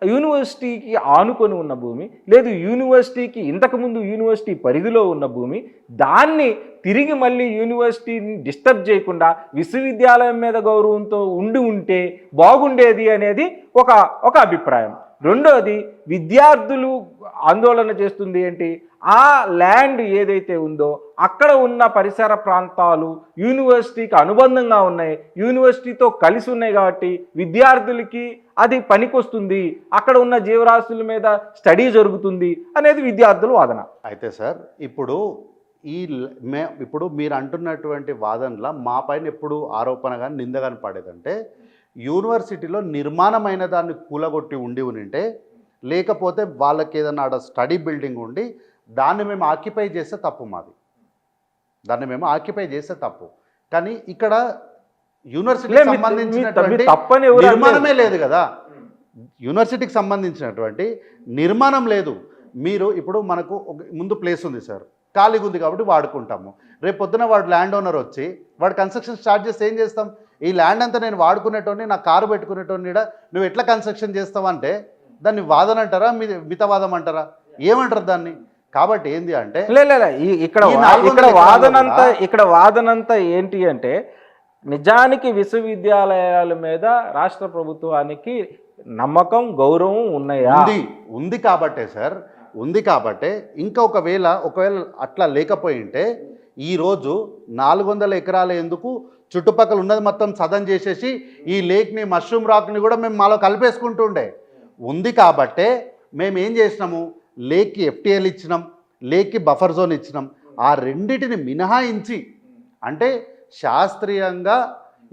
యూనివర్సిటీకి ఆనుకొని ఉన్న భూమి, లేదు యూనివర్సిటీకి ఇంతకుముందు యూనివర్సిటీ పరిధిలో ఉన్న భూమి, దాన్ని తిరిగి మళ్ళీ యూనివర్సిటీని డిస్టర్బ్ చేయకుండా విశ్వవిద్యాలయం మీద గౌరవంతో ఉంటే బాగుండేది అనేది ఒక అభిప్రాయం. రెండోది, విద్యార్థులు ఆందోళన చేస్తుంది ఏంటి, ఆ ల్యాండ్ ఏదైతే ఉందో అక్కడ ఉన్న పరిసర ప్రాంతాలు యూనివర్సిటీకి అనుబంధంగా ఉన్నాయి, యూనివర్సిటీతో కలిసి ఉన్నాయి కాబట్టి విద్యార్థులకి అది పనికొస్తుంది, అక్కడ ఉన్న జీవరాశుల మీద స్టడీ జరుగుతుంది అనేది విద్యార్థుల వాదన. అయితే సార్ ఇప్పుడు ఇప్పుడు మీరు అంటున్నటువంటి వాదనల మా పైన ఎప్పుడు ఆరోపణ కానీ నింద కానీ పడేదంటే యూనివర్సిటీలో నిర్మాణమైన దాన్ని కూలగొట్టి ఉంటే, లేకపోతే వాళ్ళకి ఏదైనా ఆడ స్టడీ బిల్డింగ్ ఉండి దాన్ని మేము ఆక్యుపై చేస్తే తప్పు మాది, దాన్ని మేము ఆక్యుపై చేస్తే తప్పు. కానీ ఇక్కడ యూనివర్సిటీకి సంబంధించినటువంటి నిర్మాణమే లేదు కదా, యూనివర్సిటీకి సంబంధించినటువంటి నిర్మాణం లేదు. మీరు ఇప్పుడు మనకు ముందు ప్లేస్ ఉంది సార్, ఖాళీగా ఉంది కాబట్టి వాడుకుంటాము. రేపు పొద్దున వాడు ల్యాండ్ ఓనర్ వచ్చి వాడు కన్స్ట్రక్షన్ స్టార్ట్ చేస్తే ఏం చేస్తాం, ఈ ల్యాండ్ అంతా నేను వాడుకునేటోని, నా కారు పెట్టుకునేటోని నువ్వు ఎట్లా కన్స్ట్రక్షన్ చేస్తావంటే దాన్ని వాదన అంటారా, మితవాదం అంటారా, ఏమంటారు దాన్ని? కాబట్టి ఏంది అంటే ఇక్కడ వాదనంతా ఏంటి అంటే, నిజానికి విశ్వవిద్యాలయాల మీద రాష్ట్ర ప్రభుత్వానికి నమ్మకం, గౌరవం ఉన్నాయా? ఉంది కాబట్టే సార్, ఉంది కాబట్టే. ఇంకా ఒకవేళ అట్లా లేకపోయింటే ఈరోజు 400 ఎకరాలు ఎందుకు, చుట్టుపక్కల ఉన్నది మొత్తం సదన్ చేసేసి ఈ లేక్ని, మష్రూమ్ రాక్ని కూడా మేము మాలో కలిపేసుకుంటుండే. ఉంది కాబట్టే మేము ఏం చేసినాము, లేక్కి ఎఫ్టీఎల్ ఇచ్చినాం, లేక్కి బఫర్ జోన్ ఇచ్చినాం. ఆ రెండిటిని మినహాయించి, అంటే శాస్త్రీయంగా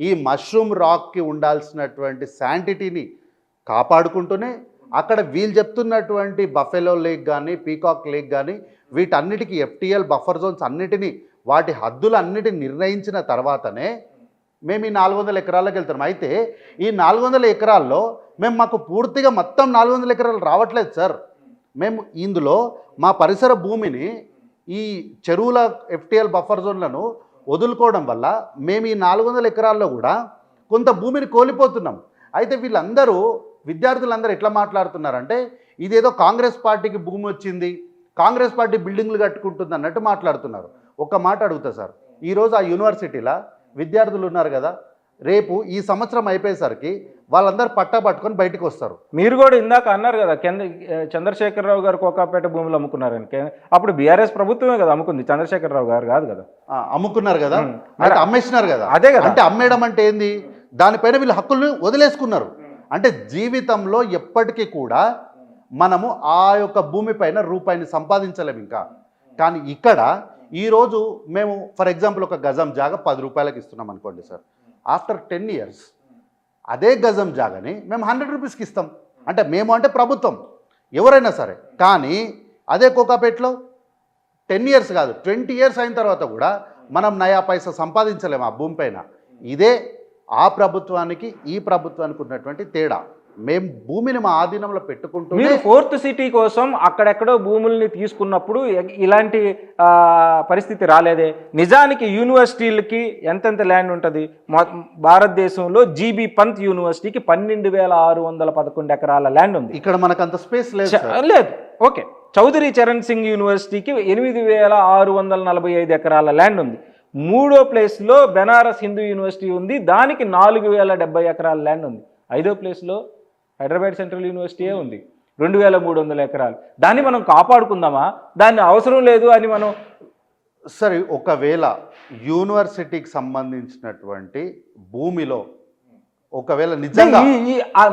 ఈ మష్రూమ్ రాక్కి ఉండాల్సినటువంటి శాంటిటీని కాపాడుకుంటూనే అక్కడ వీళ్ళు చెప్తున్నటువంటి బఫెలో లేక్ కానీ, పీకాక్ లేక్ కానీ వీటన్నిటికీ ఎఫ్టీఎల్ బఫర్ జోన్స్ అన్నిటినీ, వాటి హద్దులు అన్నిటిని నిర్ణయించిన తర్వాతనే మేము ఈ 400 ఎకరాలకు వెళ్తున్నాం. అయితే ఈ 400 ఎకరాల్లో మాకు పూర్తిగా మొత్తం 400 ఎకరాలు రావట్లేదు సార్. మేము ఇందులో మా పరిసర భూమిని, ఈ చెరువుల ఎఫ్టీఎల్ బఫర్ జోన్లను వదులుకోవడం వల్ల మేము ఈ 400 ఎకరాల్లో కూడా కొంత భూమిని కోల్పోతున్నాం. అయితే విద్యార్థులందరూ ఎట్లా మాట్లాడుతున్నారంటే, ఇదేదో కాంగ్రెస్ పార్టీకి భూమి వచ్చింది, కాంగ్రెస్ పార్టీ బిల్డింగ్లు కట్టుకుంటుంది అన్నట్టు మాట్లాడుతున్నారు. ఒక్క మాట అడుగుతా సార్, ఈరోజు ఆ యూనివర్సిటీలో విద్యార్థులు ఉన్నారు కదా, రేపు ఈ సంవత్సరం అయిపోయేసరికి వాళ్ళందరూ పట్టుకొని బయటకు వస్తారు. మీరు కూడా ఇందాక అన్నారు కదా, చంద్రశేఖరరావు గారు కోకాపేట భూములు అమ్ముకున్నారని. అప్పుడు బీఆర్ఎస్ ప్రభుత్వమే కదా అమ్ముకుంది, చంద్రశేఖరరావు గారు కాదు కదా. అమ్ముకున్నారు కదా, అంటే అమ్మేసినారు కదా. అదే కదా, అంటే అమ్మేయడం అంటే ఏంది, దానిపైన వీళ్ళు హక్కులను వదిలేసుకున్నారు. అంటే జీవితంలో ఎప్పటికీ కూడా మనము ఆ యొక్క భూమిపైన రూపాయిని సంపాదించలేము ఇంకా. కానీ ఇక్కడ ఈరోజు మేము ఫర్ ఎగ్జాంపుల్ ఒక గజం జాగా 10 రూపాయలకు ఇస్తున్నాం అనుకోండి సార్, ఆఫ్టర్ 10 years అదే గజం జాగాని మేము 100 రూపీస్కి ఇస్తాం. అంటే మేము అంటే ప్రభుత్వం, ఎవరైనా సరే. కానీ అదే కోకాపేటలో 10 years కాదు, 20 years అయిన తర్వాత కూడా మనం నయా పైసా సంపాదించలేము ఆ భూమి పైన. ఇదే ఆ ప్రభుత్వానికి ఈ ప్రభుత్వానికి ఉన్నటువంటి తేడా. మేము భూమిని మా ఆధీనంలో పెట్టుకుంటూ, మీరు 4th సిటీ కోసం అక్కడెక్కడో భూముల్ని తీసుకున్నప్పుడు ఇలాంటి పరిస్థితి రాలేదే. నిజానికి యూనివర్సిటీలకి ఎంతెంత ల్యాండ్ ఉంటుంది భారతదేశంలో? జీబీ పంత్ యూనివర్సిటీకి 12,611 ఎకరాల ల్యాండ్ ఉంది. ఇక్కడ మనకు అంత స్పేస్ లేదు. ఓకే, చౌదరి చరణ్ సింగ్ యూనివర్సిటీకి 8,645 ఎకరాల ల్యాండ్ ఉంది. 3వ ప్లేస్లో బెనారస్ హిందూ యూనివర్సిటీ ఉంది, దానికి 4,070 ఎకరాల ల్యాండ్ ఉంది. 5వ ప్లేస్లో హైదరాబాద్ సెంట్రల్ యూనివర్సిటీయే ఉంది, 2,300 ఎకరాలు. దాన్ని మనం కాపాడుకుందామా? దాన్ని అవసరం లేదు అని మనం సరే, ఒకవేళ యూనివర్సిటీకి సంబంధించినటువంటి భూమిలో ఒకవేళ నిజంగా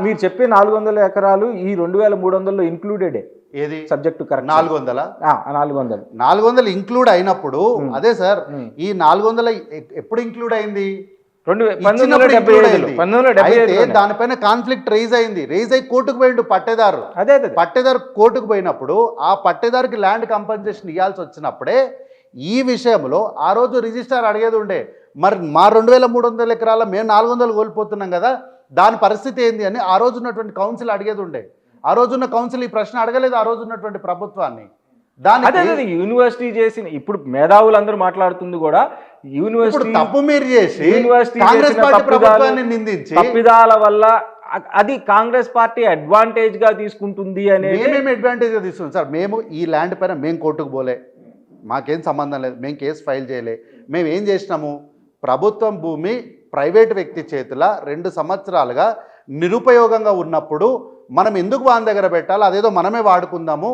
మీరు చెప్పే 400 ఎకరాలు ఈ 2,300లో ఇంక్లూడెడే. ఏది సబ్జెక్టు కరెక్ట్? 400 ఇంక్లూడ్ అయినప్పుడు, అదే సార్, ఈ 400 ఎప్పుడు ఇంక్లూడ్ అయింది? 1975. దానిపైన కాన్ఫ్లిక్ట్ రైజ్ అయి కోర్టుకు పోయిండు పట్టేదారు. పట్టేదారు కోర్టుకు పోయినప్పుడు ఆ పట్టేదారికి ల్యాండ్ కంపెన్సేషన్ ఇవ్వాల్సి వచ్చినప్పుడే ఈ విషయంలో ఆ రోజు రిజిస్ట్రార్ అడిగేది ఉండే, మరి మా 2,300 ఎకరాల మేము 400 కోల్పోతున్నాం కదా, దాని పరిస్థితి ఏంది అని ఆ రోజు ఉన్నటువంటి కౌన్సిల్ అడిగేది ఉండే. ఆ రోజున్న కౌన్సిల్ ఈ ప్రశ్న అడగలేదు ఆ రోజు ఉన్నటువంటి ప్రభుత్వాన్ని. దాని యూనివర్సిటీ చేసిన ఇప్పుడు మేధావులందరూ మాట్లాడుతుంది కూడా యూనివర్సిటీ తప్పు మీరు చేసి యూనివర్సిటీ కాంగ్రెస్ పార్టీ ప్రభుత్వాన్ని నిందించి తప్పిదాల వల్ల అది కాంగ్రెస్ పార్టీ అడ్వాంటేజ్గా తీసుకుంటుంది అనేది. మేమేమి అడ్వాంటేజ్గా తీసుకున్నాం సార్? మేము ఈ ల్యాండ్ పైన మేము కోర్టుకు పోలే, మాకేం సంబంధం లేదు, మేము కేసు ఫైల్ చేయలే. మేము ఏం చేసినాము, ప్రభుత్వం భూమి ప్రైవేట్ వ్యక్తి చేతుల 2 సంవత్సరాలుగా నిరుపయోగంగా ఉన్నప్పుడు మనం ఎందుకు వాని దగ్గర పెట్టాలి, అదేదో మనమే వాడుకుందాము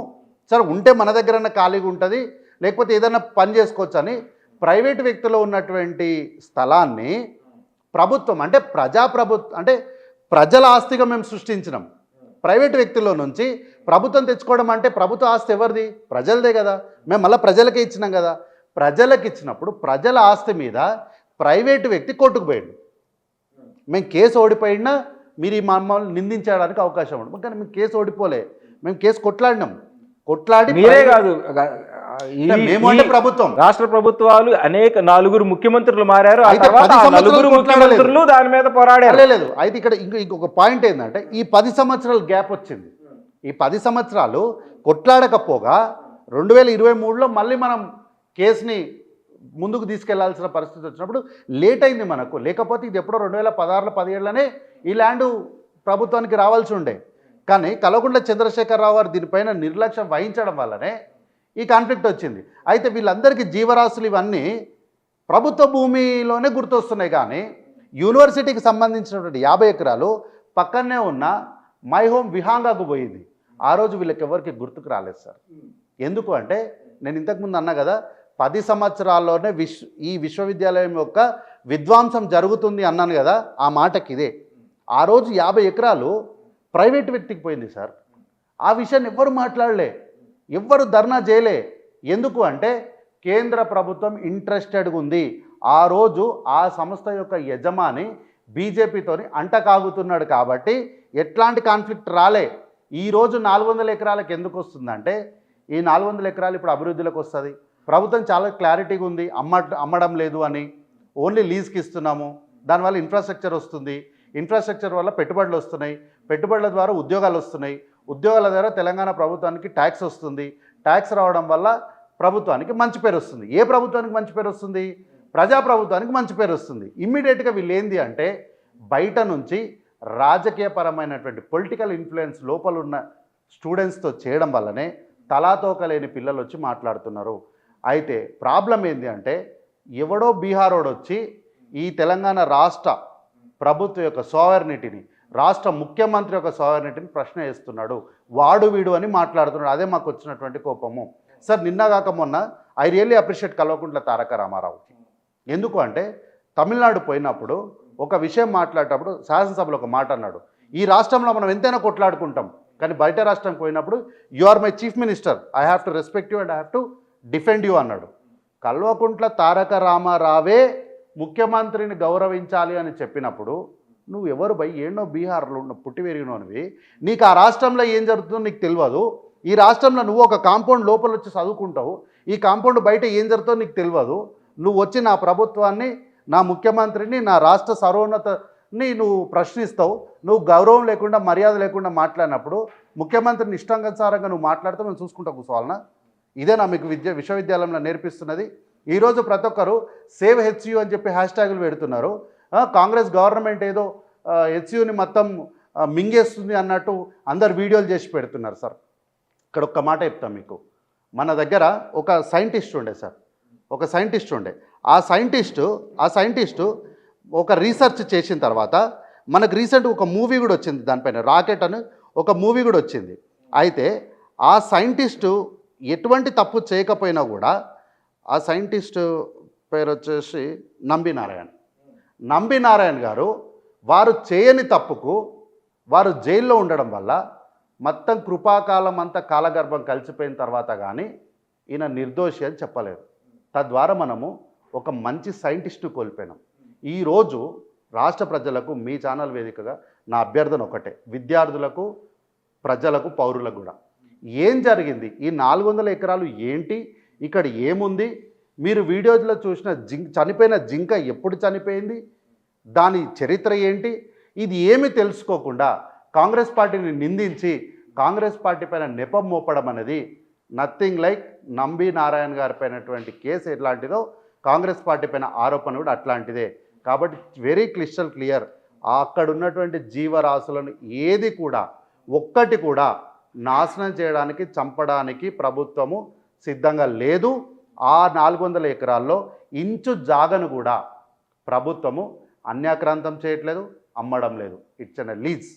సార్, ఉంటే మన దగ్గర ఖాళీగా ఉంటుంది, లేకపోతే ఏదైనా పని చేసుకోవచ్చు అని ప్రైవేట్ వ్యక్తిలో ఉన్నటువంటి స్థలాన్ని ప్రభుత్వం అంటే అంటే ప్రజల ఆస్తిగా మేము సృష్టించినాం. ప్రైవేట్ వ్యక్తుల్లో నుంచి ప్రభుత్వం తెచ్చుకోవడం అంటే ప్రభుత్వ ఆస్తి ఎవరిది? ప్రజలదే కదా. మేము మళ్ళీ ప్రజలకే ఇచ్చినాం కదా. ప్రజలకు ఇచ్చినప్పుడు ప్రజల ఆస్తి మీద ప్రైవేటు వ్యక్తి కోర్టుకు పోయాడు. మేము కేసు ఓడిపోయినా మీరు ఈ మమ్మల్ని నిందించడానికి అవకాశం ఉండదు, కానీ మేము కేసు ఓడిపోలే, మేము కేసు కొట్లాడినాం. కొట్లాడి మీరే కాదు, మేము అంటే ప్రభుత్వం, రాష్ట్ర ప్రభుత్వాలు అనేక 4 ముఖ్యమంత్రులు మారారు. ఆ తర్వాత 4 ముఖ్యమంత్రులు దాని మీద పోరాడారు. లేదు. అయితే ఇక్కడ ఇంకొక పాయింట్ ఏంటంటే ఈ 10 సంవత్సరాల గ్యాప్ వచ్చింది. ఈ 10 సంవత్సరాలు కొట్లాడకపోగా 2023లో మళ్ళీ మనం కేసుని ముందుకు తీసుకెళ్లాల్సిన పరిస్థితి వచ్చినప్పుడు లేట్ అయింది మనకు. లేకపోతే ఇది ఎప్పుడో 2016, 17లోనే ఈ ల్యాండ్ ప్రభుత్వానికి రావాల్సి ఉండే. కానీ కల్వకుంట్ల చంద్రశేఖరరావు గారు దీనిపైన నిర్లక్ష్యం వహించడం వల్లనే ఈ కాన్ఫ్లిక్ట్ వచ్చింది. అయితే వీళ్ళందరికీ జీవరాశులు ఇవన్నీ ప్రభుత్వ భూమిలోనే గుర్తొస్తున్నాయి, కానీ యూనివర్సిటీకి సంబంధించినటువంటి 50 ఎకరాలు పక్కనే ఉన్న మై హోమ్ విహాంగాకు పోయింది. ఆ రోజు వీళ్ళకి ఎవరికి గుర్తుకు రాలేదు సార్. ఎందుకు అంటే నేను ఇంతకుముందు అన్నా కదా, 10 సంవత్సరాల్లోనే ఈ విశ్వవిద్యాలయం యొక్క విధ్వంసం జరుగుతుంది అన్నాను కదా, ఆ మాటకి ఇదే. ఆ రోజు 50 ఎకరాలు ప్రైవేట్ వ్యక్తికి పోయింది సార్. ఆ విషయాన్ని ఎవ్వరు మాట్లాడలే, ఎవ్వరు ధర్నా చేయలే. ఎందుకు అంటే కేంద్ర ప్రభుత్వం ఇంట్రెస్టెడ్గా ఉంది. ఆ రోజు ఆ సంస్థ యొక్క యజమాని బీజేపీతోని అంటకాగుతున్నాడు కాబట్టి ఎట్లాంటి కాన్ఫ్లిక్ట్ రాలే. ఈరోజు 400 ఎకరాలకు ఎందుకు వస్తుందంటే ఈ 400 ఎకరాలు ఇప్పుడు అభివృద్ధిలోకి వస్తుంది. ప్రభుత్వం చాలా క్లారిటీగా ఉంది, అమ్మడం లేదు అని, ఓన్లీ లీజ్కి ఇస్తున్నాము. దానివల్ల ఇన్ఫ్రాస్ట్రక్చర్ వస్తుంది, ఇన్ఫ్రాస్ట్రక్చర్ వల్ల పెట్టుబడులు వస్తున్నాయి, పెట్టుబడుల ద్వారా ఉద్యోగాలు వస్తున్నాయి, ఉద్యోగాల ద్వారా తెలంగాణ ప్రభుత్వానికి ట్యాక్స్ వస్తుంది, ట్యాక్స్ రావడం వల్ల ప్రభుత్వానికి మంచి పేరు వస్తుంది. ఏ ప్రభుత్వానికి మంచి పేరు వస్తుంది? ప్రజాప్రభుత్వానికి మంచి పేరు వస్తుంది. ఇమ్మీడియట్గా వీళ్ళు ఏంది అంటే బయట నుంచి రాజకీయపరమైనటువంటి పొలిటికల్ ఇన్ఫ్లుయెన్స్ లోపల ఉన్న స్టూడెంట్స్తో చేయడం వల్లనే తలాతోకలేని పిల్లలు వచ్చి మాట్లాడుతున్నారు. అయితే ప్రాబ్లం ఏంది అంటే ఎవడో బీహారోడు వచ్చి ఈ తెలంగాణ రాష్ట్ర ప్రభుత్వం యొక్క సావర్నిటీని, రాష్ట్ర ముఖ్యమంత్రి యొక్క సావర్నిటీని ప్రశ్న వేస్తున్నాడు, వాడు వీడు అని మాట్లాడుతున్నాడు. అదే మాకు వచ్చినటువంటి కోపము సార్. నిన్నగాక మొన్న I really appreciate Kalvakuntla Taraka రామారావుకి. ఎందుకు అంటే తమిళనాడు పోయినప్పుడు ఒక విషయం మాట్లాడేటప్పుడు శాసనసభలో ఒక మాట అన్నాడు, ఈ రాష్ట్రంలో మనం ఎంతైనా కొట్లాడుకుంటాం, కానీ బయట రాష్ట్రం పోయినప్పుడు you are my chief minister, I have to respect you and I have to defend you అన్నాడు. కల్వకుంట్ల తారక రామారావే ముఖ్యమంత్రిని గౌరవించాలి అని చెప్పినప్పుడు నువ్వు ఎవరు భయ్? ఏడో బీహార్లో ఉన్న పుట్టి పెరిగినోనివి, నీకు ఆ రాష్ట్రంలో ఏం జరుగుతుందో నీకు తెలియదు. ఈ రాష్ట్రంలో నువ్వు ఒక కాంపౌండ్ లోపల వచ్చి చదువుకుంటావు, ఈ కాంపౌండ్ బయట ఏం జరుగుతుందో నీకు తెలియదు. నువ్వు వచ్చి నా ప్రభుత్వాన్ని, నా ముఖ్యమంత్రిని, నా రాష్ట్ర సర్వోన్నతని నువ్వు ప్రశ్నిస్తావు. నువ్వు గౌరవం లేకుండా, మర్యాద లేకుండా మాట్లాడినప్పుడు ముఖ్యమంత్రిని ఇష్టానుసారంగా నువ్వు మాట్లాడితే మేము చూసుకుంటా కూర్చోవాలనా? ఇదేనా మీకు విశ్వవిద్యాలయంలో నేర్పిస్తున్నది? ఈరోజు ప్రతి ఒక్కరు సేవ్ హెచ్యూ అని చెప్పి హ్యాష్ట్యాగులు పెడుతున్నారు. కాంగ్రెస్ గవర్నమెంట్ ఏదో హెచ్యూని మొత్తం మింగేస్తుంది అన్నట్టు అందరు వీడియోలు చేసి పెడుతున్నారు సార్. ఇక్కడ ఒక్క మాట చెప్తాం మీకు. మన దగ్గర ఒక సైంటిస్ట్ ఉండే సార్, ఒక సైంటిస్ట్ ఉండే. ఆ సైంటిస్టు ఒక రీసెర్చ్ చేసిన తర్వాత మనకు రీసెంట్ ఒక మూవీ కూడా వచ్చింది దానిపైన, రాకెట్ అని ఒక మూవీ కూడా వచ్చింది. అయితే ఆ సైంటిస్టు ఎటువంటి తప్పు చేయకపోయినా కూడా, ఆ సైంటిస్టు పేరు వచ్చేసి నంబి నారాయణ గారు, వారు చేయని తప్పుకు వారు జైల్లో ఉండడం వల్ల మొత్తం కృపాకాలం అంతా కాలగర్భం కలిసిపోయిన తర్వాత కానీ ఈయన నిర్దోషి అని చెప్పలేదు. తద్వారా మనము ఒక మంచి సైంటిస్టు కోల్పోయినాం. ఈరోజు రాష్ట్ర ప్రజలకు మీ ఛానల్ వేదికగా నా అభ్యర్థన ఒకటే, విద్యార్థులకు, ప్రజలకు, పౌరులకు కూడా, ఏం జరిగింది? ఈ 400 ఎకరాలు ఏంటి? ఇక్కడ ఏముంది? మీరు వీడియోలో చూసిన చనిపోయిన జింక ఎప్పుడు చనిపోయింది? దాని చరిత్ర ఏంటి? ఇది ఏమి తెలుసుకోకుండా కాంగ్రెస్ పార్టీని నిందించి కాంగ్రెస్ పార్టీ పైన నెపం మోపడం అనేది నథింగ్ లైక్ నంబి నారాయణ గారి పైనటువంటి కేసు ఎట్లాంటిదో కాంగ్రెస్ పార్టీ పైన ఆరోపణ కూడా అట్లాంటిదే. కాబట్టి వెరీ క్లిస్టల్ క్లియర్, అక్కడ ఉన్నటువంటి జీవరాశులను ఏది కూడా ఒక్కటి కూడా నాశనం చేయడానికి, చంపడానికి ప్రభుత్వము సిద్ధంగా లేదు. ఆ 400 ఎకరాల్లో ఇంచు జాగను కూడా ప్రభుత్వము అన్యాక్రాంతం చేయట్లేదు, అమ్మడం లేదు. It's an lease.